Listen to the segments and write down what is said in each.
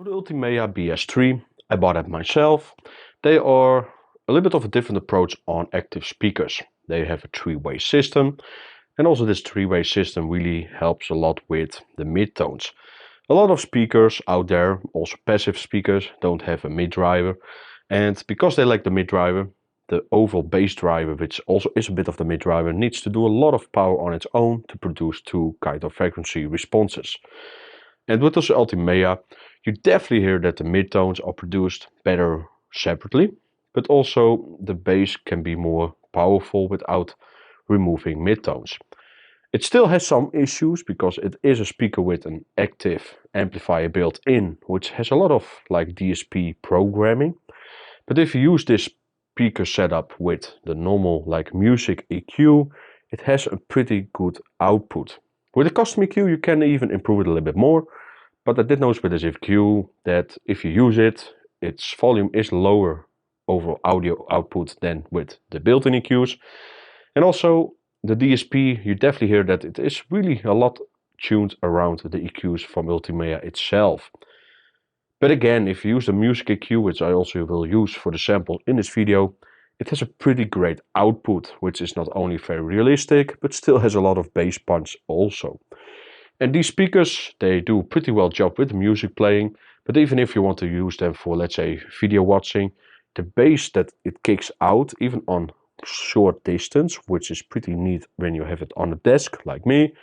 The Ultimea BS-3, I bought it myself. They are a little bit of a different approach on active speakers. They have a three-way system, and also this three-way system really helps a lot with the midtones. A lot of speakers out there, also passive speakers, don't have a mid driver, and because they lack the mid driver, the overall bass driver, which also is a bit of the mid driver, needs to do a lot of power on its own to produce two kind of frequency responses. And with this Ultimea, you definitely hear that the midtones are produced better separately, but also the bass can be more powerful without removing midtones. It still has some issues because it is a speaker with an active amplifier built in, which has a lot of like DSP programming. But if you use this speaker setup with the normal like music EQ, it has a pretty good output. With a custom EQ you can even improve it a little bit more, but I did notice with this EQ that if you use it, its volume is lower overall audio output than with the built-in EQs. And also the DSP, you definitely hear that it is really a lot tuned around the EQs from Ultimea itself. But again, if you use the music EQ, which I also will use for the sample in this video, it has a pretty great output, which is not only very realistic, but still has a lot of bass punch also. And these speakers, they do a pretty well job with the music playing, but even if you want to use them for, let's say, video watching, the bass that it kicks out, even on short distance, which is pretty neat when you have it on a desk like me,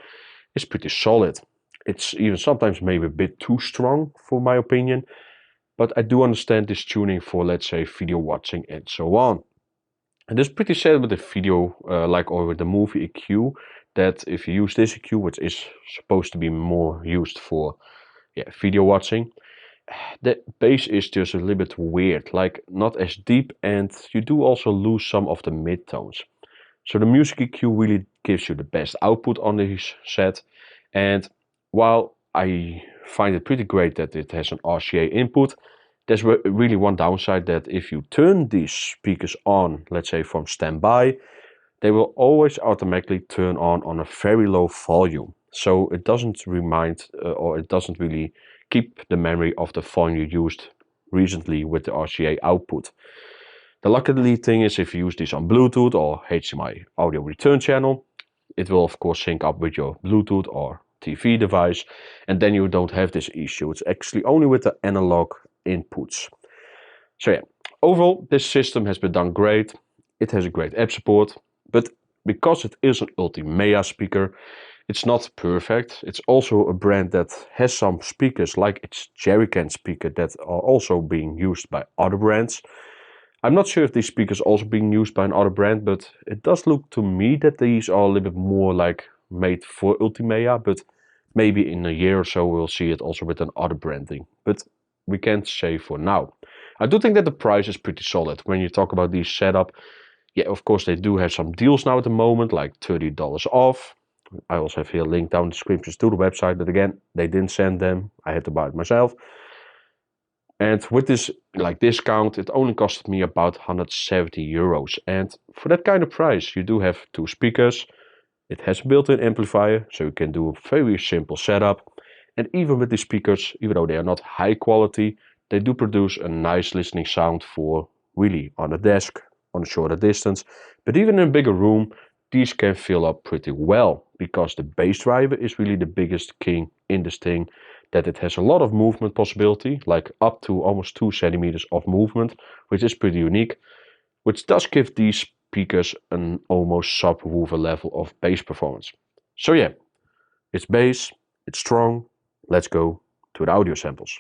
is pretty solid. It's even sometimes maybe a bit too strong for my opinion, but I do understand this tuning for, let's say, video watching and so on. And it's pretty sad with the video, or with the movie EQ, that if you use this EQ, which is supposed to be more used for video watching, the bass is just a little bit weird, like not as deep, and you do also lose some of the midtones. So the music EQ really gives you the best output on this set, and while I find it pretty great that it has an RCA input, there's really one downside, that if you turn these speakers on, let's say from standby, they will always automatically turn on a very low volume. So it doesn't remind or it doesn't really keep the memory of the volume you used recently with the RCA output. The lucky thing is if you use this on Bluetooth or HDMI audio return channel, it will of course sync up with your Bluetooth or TV device, and then you don't have this issue. It's actually only with the analog inputs. So yeah, overall this system has been done great. It has a great app support, but because it is an Ultimea speaker, it's not perfect. It's also a brand that has some speakers like its Jerrycan speaker that are also being used by other brands. I'm not sure if these speakers are also being used by another brand, but it does look to me that these are a little bit more like made for Ultimea, but maybe in a year or so we'll see it also with another branding. But we can't say for now. I do think that the price is pretty solid. When you talk about these setup, yeah, of course they do have some deals now at the moment, like $30 off. I also have here a link down in the description to the website, but again, they didn't send them. I had to buy it myself. And with this like discount, it only costed me about 170 euros. And for that kind of price, you do have two speakers. It has a built-in amplifier, so you can do a very simple setup. And even with these speakers, even though they are not high quality, they do produce a nice listening sound for really on a desk, on a shorter distance. But even in a bigger room, these can fill up pretty well, because the bass driver is really the biggest king in this thing, that it has a lot of movement possibility, like up to almost 2 centimeters of movement, which is pretty unique, which does give these speakers an almost subwoofer level of bass performance. So yeah, it's bass, it's strong. Let's go to the audio samples.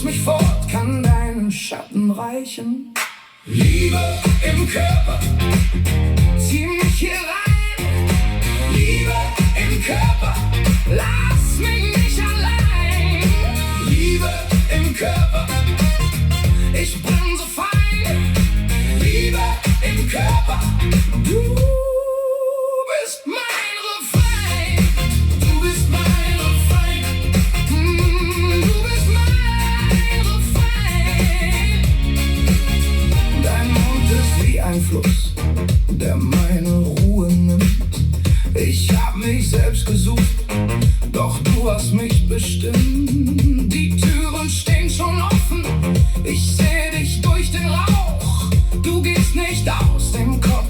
tanz mich fort, kann deinen Schatten reichen. Liebe im Körper, zieh mich hier rein. Liebe im Körper, lass mich nicht allein. Liebe im Körper, ich bin so fein. Liebe im Körper, du bist mein Refrain. Du bist mein Refrain. Du bist mein Refrain. Dein Mund ist wie ein Fluss, der meine Ruhe nimmt. Ich hab mich selbst gesucht, doch du hast mich bestimmt. Die Türen stehen schon offen, ich seh dich durch den Rauch. Du gehst nicht aus dem Kopf,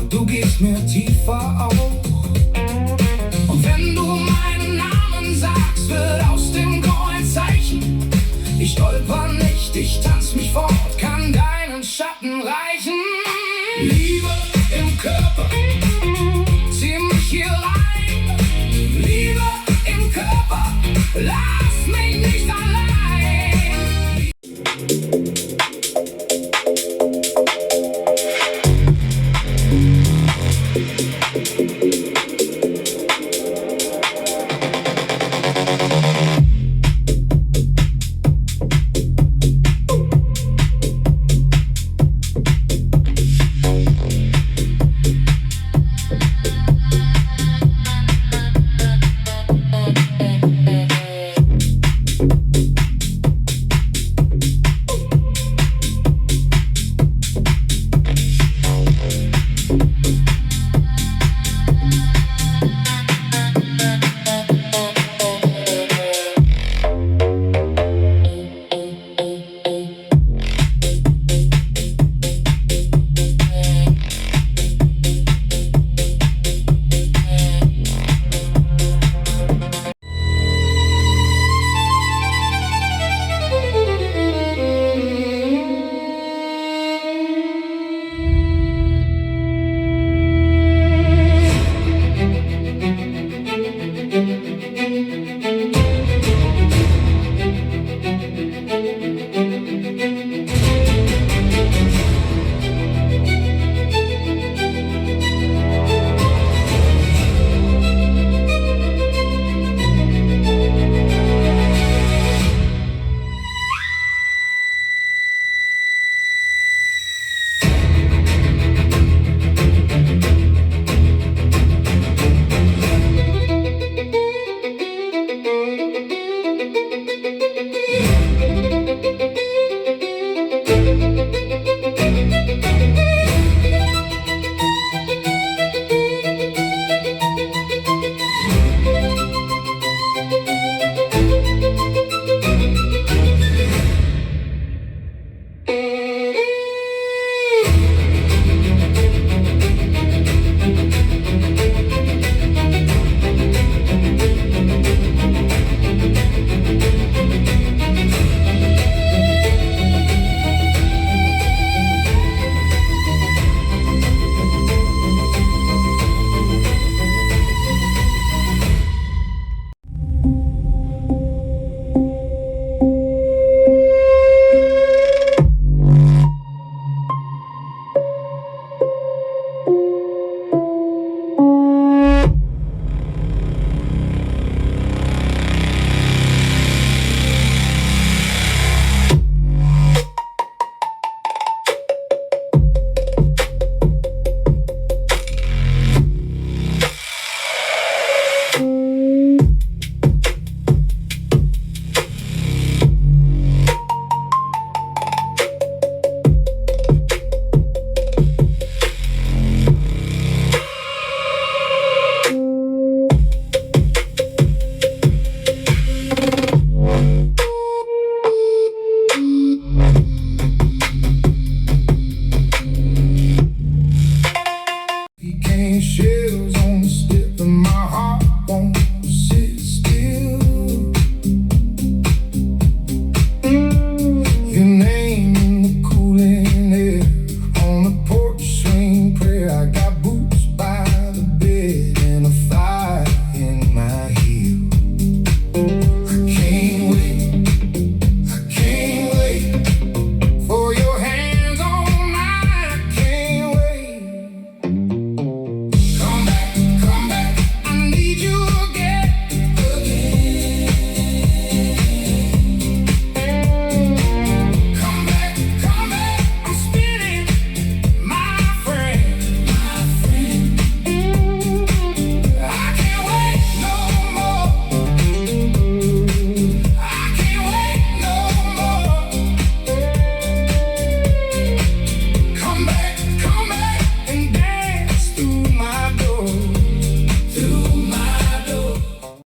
du gehst mir tiefer auf. Und wenn du meinen Namen sagst, wird aus dem Go ein Zeichen. Ich stolper nicht, ich tanz mich fort, kann deinen Schatten reichen. Liebe im Körper, zieh mich hier rein. Liebe im Körper, lass